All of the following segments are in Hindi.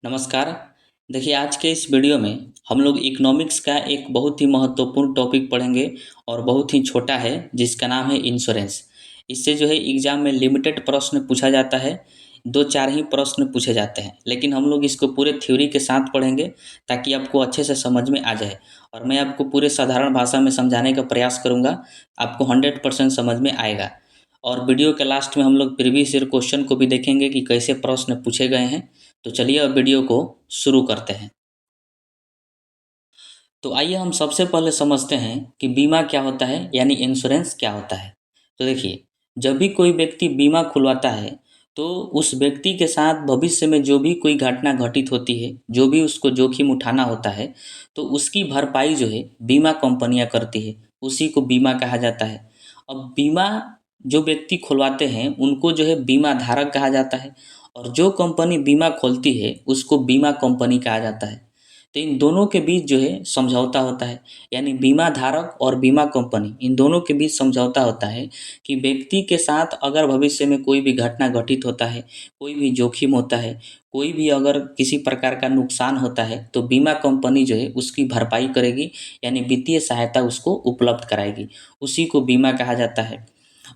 नमस्कार। देखिए, आज के इस वीडियो में हम लोग इकोनॉमिक्स का एक बहुत ही महत्वपूर्ण टॉपिक पढ़ेंगे और बहुत ही छोटा है, जिसका नाम है इंश्योरेंस। इससे जो है एग्ज़ाम में लिमिटेड प्रश्न पूछा जाता है, 2-4 ही प्रश्न पूछे जाते हैं, लेकिन हम लोग इसको पूरे थ्योरी के साथ पढ़ेंगे ताकि आपको अच्छे से समझ में आ जाए। और मैं आपको पूरे साधारण भाषा में समझाने का प्रयास करूँगा, आपको 100% समझ में आएगा। और वीडियो के लास्ट में हम लोग प्रीवियस ईयर क्वेश्चन को भी देखेंगे कि कैसे प्रश्न पूछे गए हैं। तो चलिए अब वीडियो को शुरू करते हैं। तो आइए हम सबसे पहले समझते हैं कि बीमा क्या होता है, यानी इंश्योरेंस क्या होता है। तो देखिए, जब भी कोई व्यक्ति बीमा खुलवाता है तो उस व्यक्ति के साथ भविष्य में जो भी कोई घटना घटित होती है, जो भी उसको जोखिम उठाना होता है, तो उसकी भरपाई जो है बीमा कंपनियां करती है। उसी को बीमा कहा जाता है। अब बीमा जो व्यक्ति खुलवाते हैं उनको जो है बीमा धारक कहा जाता है, और जो कंपनी बीमा खोलती है उसको बीमा कंपनी कहा जाता है। तो इन दोनों के बीच जो है समझौता होता है, यानी बीमा धारक और बीमा कंपनी इन दोनों के बीच समझौता होता है कि व्यक्ति के साथ अगर भविष्य में कोई भी घटना घटित होता है, कोई भी जोखिम होता है, कोई भी अगर किसी प्रकार का नुकसान होता है, तो बीमा कंपनी जो है उसकी भरपाई करेगी, यानी वित्तीय सहायता उसको उपलब्ध कराएगी। उसी को बीमा कहा जाता है।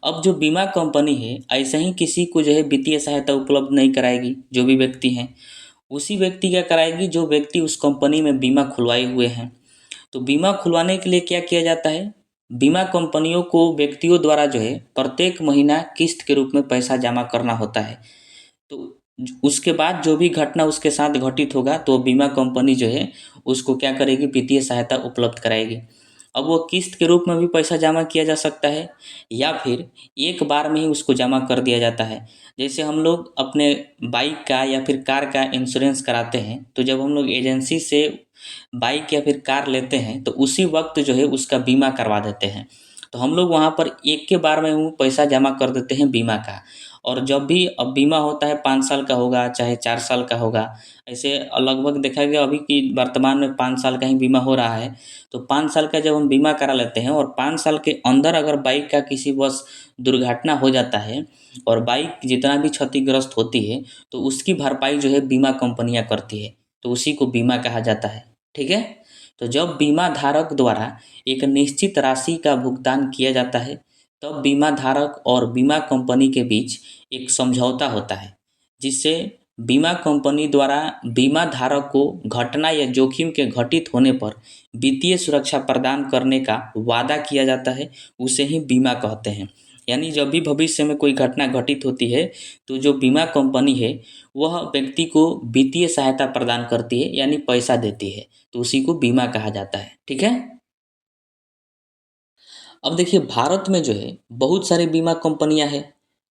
अब जो बीमा कंपनी है ऐसे ही किसी को जो है वित्तीय सहायता उपलब्ध नहीं कराएगी। जो भी व्यक्ति हैं उसी व्यक्ति क्या कराएगी जो व्यक्ति उस कंपनी में बीमा खुलवाए हुए हैं। तो बीमा खुलवाने के लिए क्या किया जाता है, बीमा कंपनियों को व्यक्तियों द्वारा जो है प्रत्येक महीना किस्त के रूप में पैसा जमा करना होता है। तो उसके बाद जो भी घटना उसके साथ घटित होगा तो बीमा कंपनी जो है उसको क्या करेगी, वित्तीय सहायता उपलब्ध कराएगी। अब वो किस्त के रूप में भी पैसा जमा किया जा सकता है, या फिर एक बार में ही उसको जमा कर दिया जाता है। जैसे हम लोग अपने बाइक का या फिर कार का इंश्योरेंस कराते हैं, तो जब हम लोग एजेंसी से बाइक या फिर कार लेते हैं तो उसी वक्त जो है उसका बीमा करवा देते हैं। तो हम लोग वहाँ पर एक के बार में वो पैसा जमा कर देते हैं बीमा का। और जब भी अब बीमा होता है 5 साल का होगा चाहे 4 साल का होगा, ऐसे लगभग देखा गया अभी कि वर्तमान में 5 साल का ही बीमा हो रहा है। तो 5 साल का जब हम बीमा करा लेते हैं और 5 साल के अंदर अगर बाइक का किसी वश दुर्घटना हो जाता है और बाइक जितना भी क्षतिग्रस्त होती है, तो उसकी भरपाई जो है बीमा कंपनियां करती है। तो उसी को बीमा कहा जाता है। ठीक है। तो जब बीमा धारक द्वारा एक निश्चित राशि का भुगतान किया जाता है, तब बीमा धारक और बीमा कंपनी के बीच एक समझौता होता है, जिससे बीमा कंपनी द्वारा बीमा धारक को घटना या जोखिम के घटित होने पर वित्तीय सुरक्षा प्रदान करने का वादा किया जाता है। उसे ही बीमा कहते हैं। यानी जब भी भविष्य में कोई घटना घटित होती है तो जो बीमा कंपनी है वह व्यक्ति को वित्तीय सहायता प्रदान करती है, यानी पैसा देती है। तो उसी को बीमा कहा जाता है। ठीक है। अब देखिए, भारत में जो है बहुत सारी बीमा कंपनियां हैं।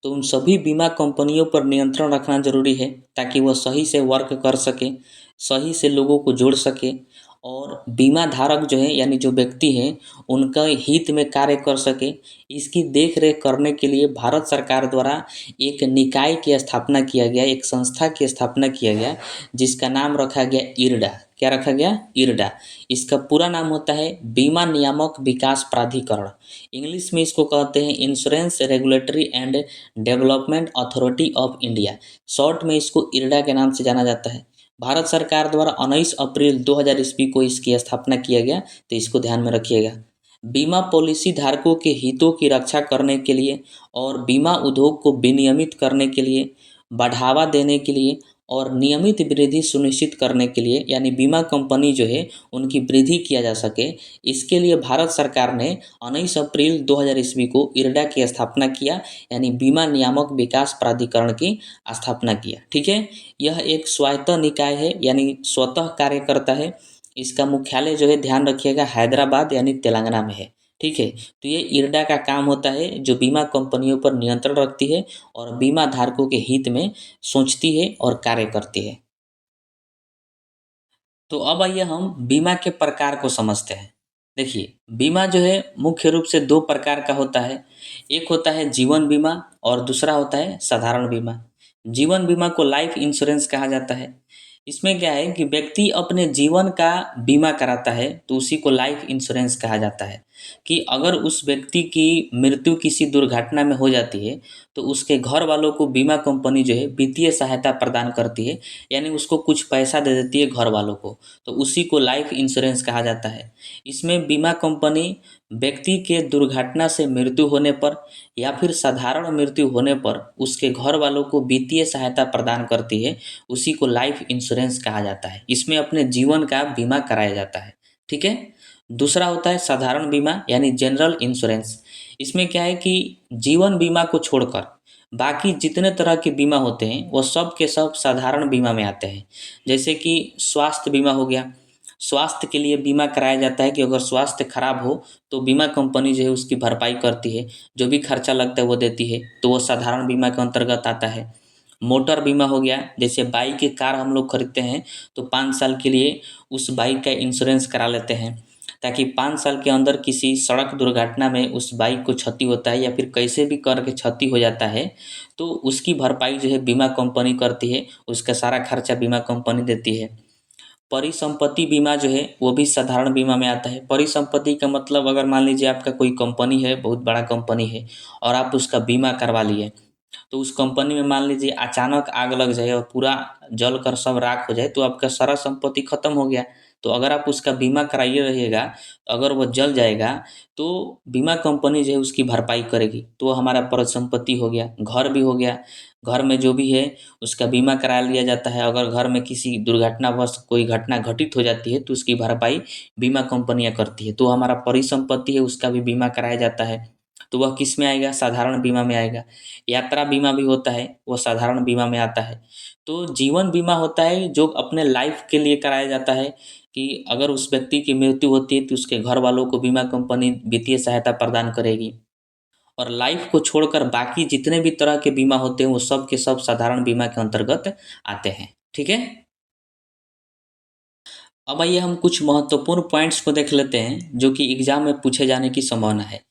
तो उन सभी बीमा कंपनियों पर नियंत्रण रखना जरूरी है ताकि वह सही से वर्क कर सके, सही से लोगों को जोड़ सके, और बीमा धारक जो है यानी जो व्यक्ति हैं उनका हित में कार्य कर सके। इसकी देख रेख करने के लिए भारत सरकार द्वारा एक निकाय की स्थापना किया गया, एक संस्था की स्थापना किया गया, जिसका नाम रखा गया इरडा। क्या रखा गया? इरडा। इसका पूरा नाम होता है बीमा नियामक विकास प्राधिकरण। इंग्लिश में इसको कहते हैं insurance regulatory and development authority of India. Short में इसको इरडा के नाम से जाना जाता है। भारत सरकार द्वारा 19 अप्रैल 2000 ईस्वी को इसकी स्थापना किया गया। तो इसको ध्यान में रखिएगा। बीमा पॉलिसी धारकों के हितों की रक्षा करने के लिए और बीमा उद्योग को विनियमित करने के लिए, बढ़ावा देने के लिए और नियमित वृद्धि सुनिश्चित करने के लिए, यानी बीमा कंपनी जो है उनकी वृद्धि किया जा सके, इसके लिए भारत सरकार ने 19 अप्रैल 2000 ईस्वी को इरडा की स्थापना किया, यानी बीमा नियामक विकास प्राधिकरण की स्थापना किया। ठीक है। यह एक स्वायत्त निकाय है, यानी स्वतः कार्य करता है। इसका मुख्यालय जो है ध्यान रखिएगा हैदराबाद यानी तेलंगाना में है। ठीक है। तो ये इरडा का काम होता है जो बीमा कंपनियों पर नियंत्रण रखती है और बीमा धारकों के हित में सोचती है और कार्य करती है। तो अब आइए हम बीमा के प्रकार को समझते हैं। देखिए, बीमा जो है मुख्य रूप से दो प्रकार का होता है। एक होता है जीवन बीमा और दूसरा होता है साधारण बीमा। जीवन बीमा को लाइफ इंश्योरेंस कहा जाता है। इसमें क्या है कि व्यक्ति अपने जीवन का बीमा कराता है तो उसी को लाइफ इंश्योरेंस कहा जाता है। कि अगर उस व्यक्ति की मृत्यु किसी दुर्घटना में हो जाती है तो उसके घर वालों को बीमा कंपनी जो है वित्तीय सहायता प्रदान करती है, यानी उसको कुछ पैसा दे देती है घर वालों को, तो उसी को लाइफ इंश्योरेंस कहा जाता है। इसमें बीमा कंपनी व्यक्ति के दुर्घटना से मृत्यु होने पर या फिर साधारण मृत्यु होने पर उसके घर वालों को वित्तीय सहायता प्रदान करती है, उसी को लाइफ इंश्योरेंस कहा जाता है। इसमें अपने जीवन का बीमा कराया जाता है। ठीक है। दूसरा होता है साधारण बीमा यानी जनरल इंश्योरेंस। इसमें क्या है कि जीवन बीमा को छोड़कर बाकी जितने तरह के बीमा होते हैं वो सब के सब साधारण बीमा में आते हैं। जैसे कि स्वास्थ्य बीमा हो गया, स्वास्थ्य के लिए बीमा कराया जाता है कि अगर स्वास्थ्य खराब हो तो बीमा कंपनी जो है उसकी भरपाई करती है, जो भी खर्चा लगता है वो देती है, तो वो साधारण बीमा के अंतर्गत आता है। मोटर बीमा हो गया, जैसे बाइक कार हम लोग खरीदते हैं तो 5 साल के लिए उस बाइक का इंश्योरेंस करा लेते हैं, ताकि 5 साल के अंदर किसी सड़क दुर्घटना में उस बाइक को क्षति होता है या फिर कैसे भी करके क्षति हो जाता है तो उसकी भरपाई जो है बीमा कंपनी करती है, उसका सारा खर्चा बीमा कंपनी देती है। परिसंपत्ति बीमा जो है वो भी साधारण बीमा में आता है। परिसंपत्ति का मतलब अगर मान लीजिए आपका कोई कंपनी है, बहुत बड़ा कंपनी है और आप उसका बीमा करवा लिए, तो उस कंपनी में मान लीजिए अचानक आग लग जाए और पूरा जल कर सब राख हो जाए तो आपका सारा संपत्ति खत्म हो गया। तो अगर आप उसका बीमा कराइए रहिएगा, अगर वो जल जाएगा तो बीमा कंपनी जो है उसकी भरपाई करेगी, तो वो हमारा परिसंपत्ति हो गया। घर भी हो गया, घर में जो भी है उसका बीमा करा लिया जाता है। अगर घर में किसी दुर्घटनावश कोई घटना घटित हो जाती है तो उसकी भरपाई बीमा कंपनियां करती है, तो हमारा परिसंपत्ति है उसका भी बीमा कराया जाता है। तो वह किस में आएगा? साधारण बीमा में आएगा। यात्रा बीमा भी होता है, वो साधारण बीमा में आता है। तो जीवन बीमा होता है जो अपने लाइफ के लिए कराया जाता है कि अगर उस व्यक्ति की मृत्यु होती है तो उसके घर वालों को बीमा कंपनी वित्तीय सहायता प्रदान करेगी। और लाइफ को छोड़कर बाकी जितने भी तरह के बीमा होते हैं वो सब के सब साधारण बीमा के अंतर्गत आते हैं। ठीक है। अब आइए हम कुछ महत्वपूर्ण पॉइंट्स को देख लेते हैं जो कि एग्जाम में पूछे जाने की संभावना है।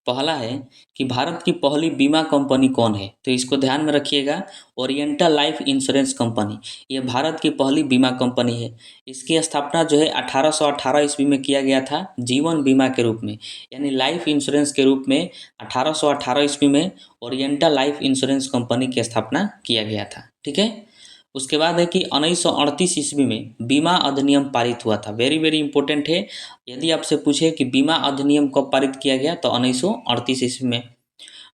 पहला है कि भारत की पहली बीमा कंपनी कौन है, तो इसको ध्यान में रखिएगा। ओरिएंटल लाइफ इंश्योरेंस कंपनी, ये भारत की पहली बीमा कंपनी है। इसकी स्थापना जो है 1818 ईस्वी में किया गया था जीवन बीमा के रूप में, यानी लाइफ इंश्योरेंस के रूप में 1818 ईस्वी में ओरिएंटल लाइफ इंश्योरेंस कंपनी की स्थापना किया गया था। ठीक है। उसके बाद है कि 1938 ईस्वी में बीमा अधिनियम पारित हुआ था। वेरी वेरी इंपॉर्टेंट है। यदि आपसे पूछे कि बीमा अधिनियम कब पारित किया गया तो 1938 ईस्वी में।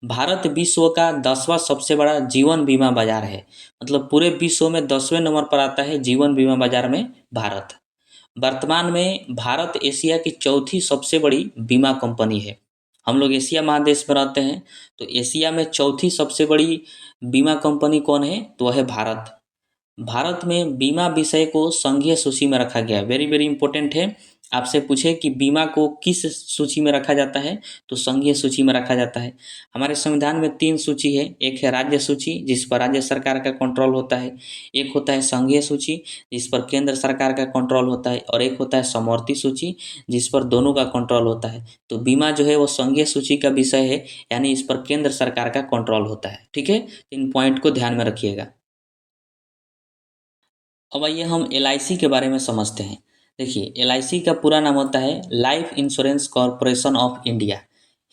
भारत विश्व का 10वां सबसे बड़ा जीवन बीमा बाजार है, मतलब पूरे विश्व में 10वें नंबर पर आता है जीवन बीमा बाजार में भारत। वर्तमान में भारत एशिया की चौथी सबसे बड़ी बीमा कंपनी है। हम लोग एशिया महादेश में रहते हैं, तो एशिया में चौथी सबसे बड़ी बीमा कंपनी कौन है? तो वह है भारत। भारत में बीमा विषय को संघीय सूची में रखा गया है। वेरी वेरी इंपॉर्टेंट है। आपसे पूछे कि बीमा को किस सूची में रखा जाता है तो संघीय सूची में रखा जाता है। हमारे संविधान में 3 सूची है। एक है राज्य सूची जिस पर राज्य सरकार का कंट्रोल होता है, एक होता है संघीय सूची जिस पर केंद्र सरकार का कंट्रोल होता है, और एक होता है समवर्ती सूची जिस पर दोनों का कंट्रोल होता है। तो बीमा जो है वो संघीय सूची का विषय है, यानी इस पर केंद्र सरकार का कंट्रोल होता है। ठीक है। इन पॉइंट को ध्यान में रखिएगा। अब आइए हम LIC के बारे में समझते हैं। देखिए, LIC का पूरा नाम होता है life insurance corporation of India.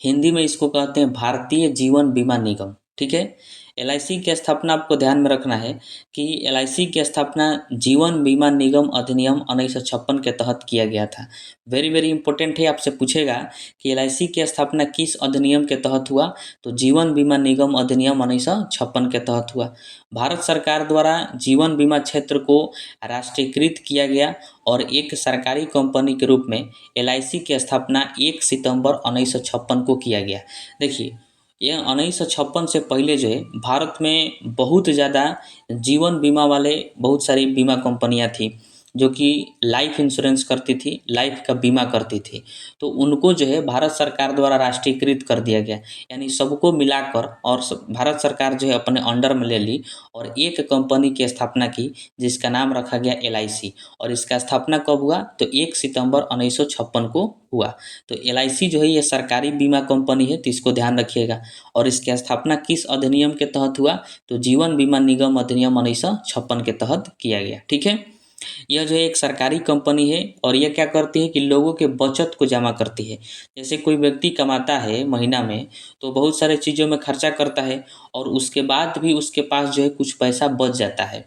Hindi में इसको कहते हैं भारतीय जीवन बीमा निगम। ठीक है। LIC की स्थापना आपको ध्यान में रखना है कि LIC की स्थापना जीवन बीमा निगम अधिनियम 1956 के तहत किया गया था। वेरी वेरी इंपॉर्टेंट है। आपसे पूछेगा कि LIC की स्थापना किस अधिनियम के तहत हुआ, तो जीवन बीमा निगम अधिनियम 1956 के तहत हुआ। भारत सरकार द्वारा जीवन बीमा क्षेत्र को राष्ट्रीयकृत किया गया और एक सरकारी कंपनी के रूप में LIC की स्थापना 1 सितंबर 1956 को किया गया। देखिए, यह 1956 से पहले जो है भारत में बहुत ज़्यादा जीवन बीमा वाले बहुत सारी बीमा कंपनियां थी जो कि लाइफ इंश्योरेंस करती थी, लाइफ का बीमा करती थी। तो उनको जो है भारत सरकार द्वारा राष्ट्रीयकृत कर दिया गया, यानी सबको मिलाकर, और भारत सरकार जो है अपने अंडर में ले ली और एक कंपनी की स्थापना की जिसका नाम रखा गया LIC। और इसका स्थापना कब हुआ? तो 1 सितंबर 1956 को हुआ। तो LIC जो है ये सरकारी बीमा कंपनी है, तो इसको ध्यान रखिएगा। और इसकी स्थापना किस अधिनियम के तहत हुआ? तो जीवन बीमा निगम अधिनियम 1956 के तहत किया गया। ठीक है। यह जो है एक सरकारी कंपनी है और यह क्या करती है कि लोगों के बचत को जमा करती है। जैसे कोई व्यक्ति कमाता है महीना में, तो बहुत सारे चीज़ों में खर्चा करता है और उसके बाद भी उसके पास जो है कुछ पैसा बच जाता है,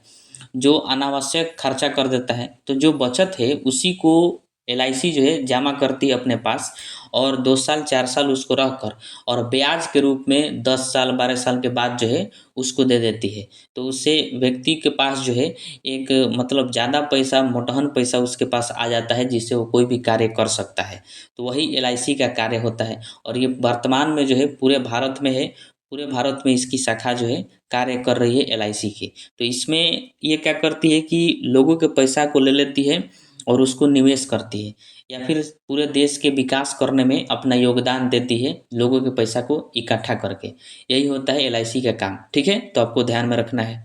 जो अनावश्यक खर्चा कर देता है। तो जो बचत है उसी को एलआईसी जो है जमा करती है अपने पास, और 2 साल 4 साल उसको रख कर और ब्याज के रूप में 10 साल 12 साल के बाद जो है उसको दे देती है। तो उससे व्यक्ति के पास जो है एक मतलब ज़्यादा पैसा, मोटहन पैसा उसके पास आ जाता है, जिससे वो कोई भी कार्य कर सकता है। तो वही एलआईसी का कार्य होता है और ये वर्तमान में जो है पूरे भारत में है। पूरे भारत में इसकी शाखा जो है कार्य कर रही है एलआईसी की। तो इसमें ये क्या करती है कि लोगों के पैसा को ले लेती है और उसको निवेश करती है, या फिर पूरे देश के विकास करने में अपना योगदान देती है लोगों के पैसा को इकट्ठा करके। यही होता है एलआईसी का काम। ठीक है, तो आपको ध्यान में रखना है।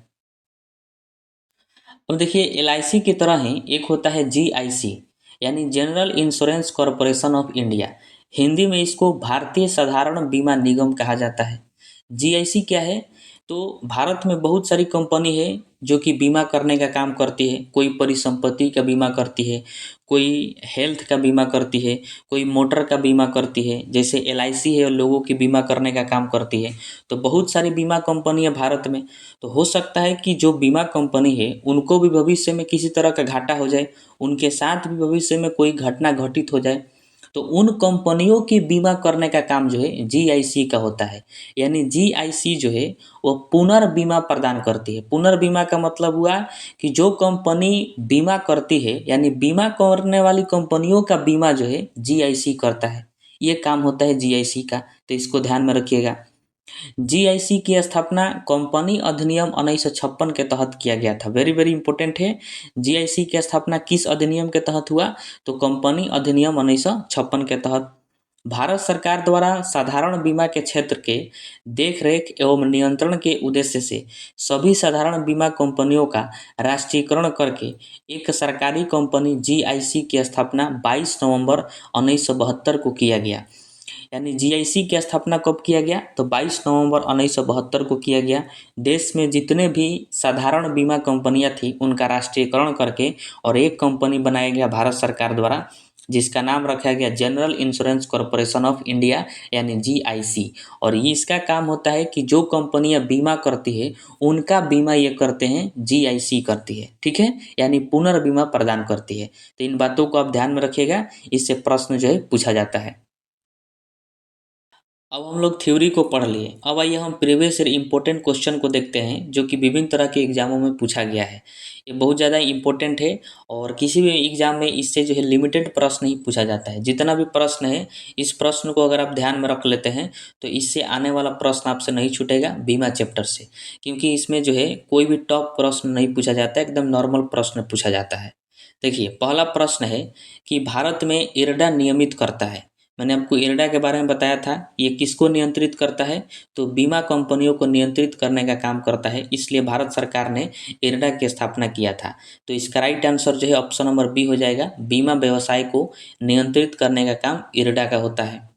अब देखिए, एलआईसी की तरह ही एक होता है जीआईसी, यानी general insurance corporation of India. Hindi में इसको भारतीय साधारण बीमा निगम कहा जाता है। जीआईसी क्या है? तो भारत में बहुत सारी कंपनी है जो कि बीमा करने का काम करती है। कोई परिसंपत्ति का बीमा करती है, कोई हेल्थ का बीमा करती है, कोई मोटर का बीमा करती है, जैसे एलआईसी है और लोगों की बीमा करने का काम करती है। तो बहुत सारी बीमा कंपनी है भारत में। तो हो सकता है कि जो बीमा कंपनी है उनको भी भविष्य में किसी तरह का घाटा हो जाए, उनके साथ भी भविष्य में कोई घटना घटित हो जाए, तो उन कंपनियों की बीमा करने का काम जो है जीआईसी का होता है। यानी जीआईसी जो है वो पुनर्बीमा प्रदान करती है। पुनर्बीमा का मतलब हुआ कि जो कंपनी बीमा करती है, यानी बीमा करने वाली कंपनियों का बीमा जो है जीआईसी करता है। ये काम होता है जीआईसी का, तो इसको ध्यान में रखिएगा। जीआईसी की स्थापना कंपनी अधिनियम 1956 के तहत किया गया था। वेरी वेरी इंपॉर्टेंट है। जीआईसी की स्थापना किस अधिनियम के तहत हुआ? तो कंपनी अधिनियम 1956 के तहत। भारत सरकार द्वारा साधारण बीमा के क्षेत्र के देखरेख एवं नियंत्रण के उद्देश्य से सभी साधारण बीमा कंपनियों का राष्ट्रीयकरण करके एक सरकारी कंपनी जीआईसी की स्थापना 22 नवंबर 1972 को किया गया। यानी जीआईसी की स्थापना कब किया गया? तो 22 नवंबर 1972 को किया गया। देश में जितने भी साधारण बीमा कंपनियां थी उनका राष्ट्रीयकरण करके और एक कंपनी बनाया गया भारत सरकार द्वारा, जिसका नाम रखा गया general insurance corporation of India, यानी जीआईसी। और ये इसका काम होता है कि जो कंपनियां बीमा करती है उनका बीमा ये करते हैं जीआईसी करती है। ठीक है, यानी पुनर्बीमा प्रदान करती है। तो इन बातों को आप ध्यान में रखिएगा, इससे प्रश्न जो है पूछा जाता है। अब हम लोग थ्योरी को पढ़ लिए। अब आइए हम प्रीवियस ईयर इंपॉर्टेंट क्वेश्चन को देखते हैं, जो कि विभिन्न तरह के एग्जामों में पूछा गया है। ये बहुत ज़्यादा इंपॉर्टेंट है और किसी भी एग्जाम में इससे जो है लिमिटेड प्रश्न ही पूछा जाता है। जितना भी प्रश्न है, इस प्रश्न को अगर आप ध्यान में रख लेते हैं तो इससे आने वाला प्रश्न आपसे नहीं छूटेगा बीमा चैप्टर से, क्योंकि इसमें जो है कोई भी टॉप प्रश्न नहीं पूछा जाता है, एकदम नॉर्मल प्रश्न पूछा जाता है। देखिए, पहला प्रश्न है कि भारत में इरडा नियमित करता है। मैंने आपको इरडा के बारे में बताया था। ये किसको नियंत्रित करता है? तो बीमा कंपनियों को नियंत्रित करने का काम करता है, इसलिए भारत सरकार ने इरडा की स्थापना किया था। तो इसका राइट आंसर जो है ऑप्शन नंबर बी हो जाएगा। बीमा व्यवसाय को नियंत्रित करने का काम इरडा का होता है।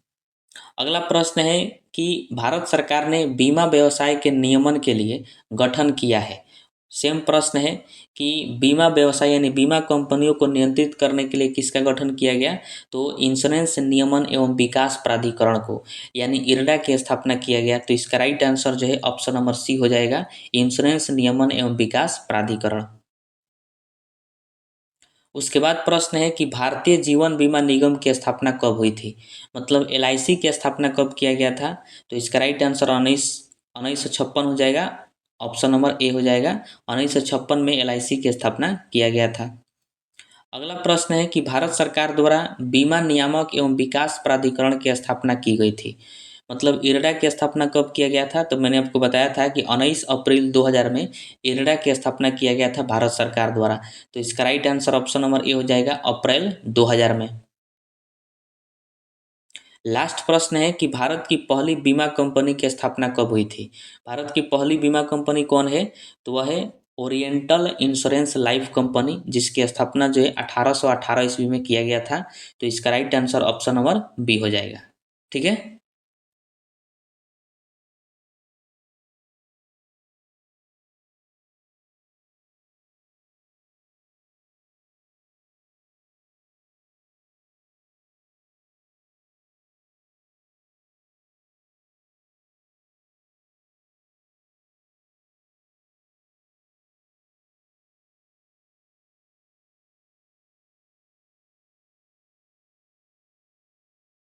अगला प्रश्न है कि भारत सरकार ने बीमा व्यवसाय के नियमन के लिए गठन किया है। सेम प्रश्न है कि बीमा व्यवसाय यानी बीमा कंपनियों को नियंत्रित करने के लिए किसका गठन किया गया? तो इंश्योरेंस नियमन एवं विकास प्राधिकरण को, यानी इरडा की स्थापना किया गया। तो इसका राइट आंसर जो है ऑप्शन नंबर सी हो जाएगा, इंश्योरेंस नियमन एवं विकास प्राधिकरण। उसके बाद प्रश्न है कि भारतीय जीवन बीमा निगम की स्थापना कब हुई थी? मतलब एलआईसी की स्थापना कब किया गया था? तो इसका राइट आंसर 1956 हो जाएगा। ऑप्शन नंबर ए हो जाएगा। 1956 में एलआईसी की स्थापना किया गया था। अगला प्रश्न है कि भारत सरकार द्वारा बीमा नियामक एवं विकास प्राधिकरण की स्थापना की गई थी। मतलब इरडा की स्थापना कब किया गया था? तो मैंने आपको बताया था कि 19 अप्रैल 2000 में इरडा की स्थापना किया गया था भारत सरकार द्वारा। तो इसका right answer option number A हो जाएगा, अप्रैल 2000 में। लास्ट प्रश्न है कि भारत की पहली बीमा कंपनी की स्थापना कब हुई थी? भारत की पहली बीमा कंपनी कौन है? तो वह है ओरिएंटल इंश्योरेंस लाइफ कंपनी, जिसकी स्थापना जो है 1818 ईस्वी में किया गया था। तो इसका right answer option number B हो जाएगा। ठीक है।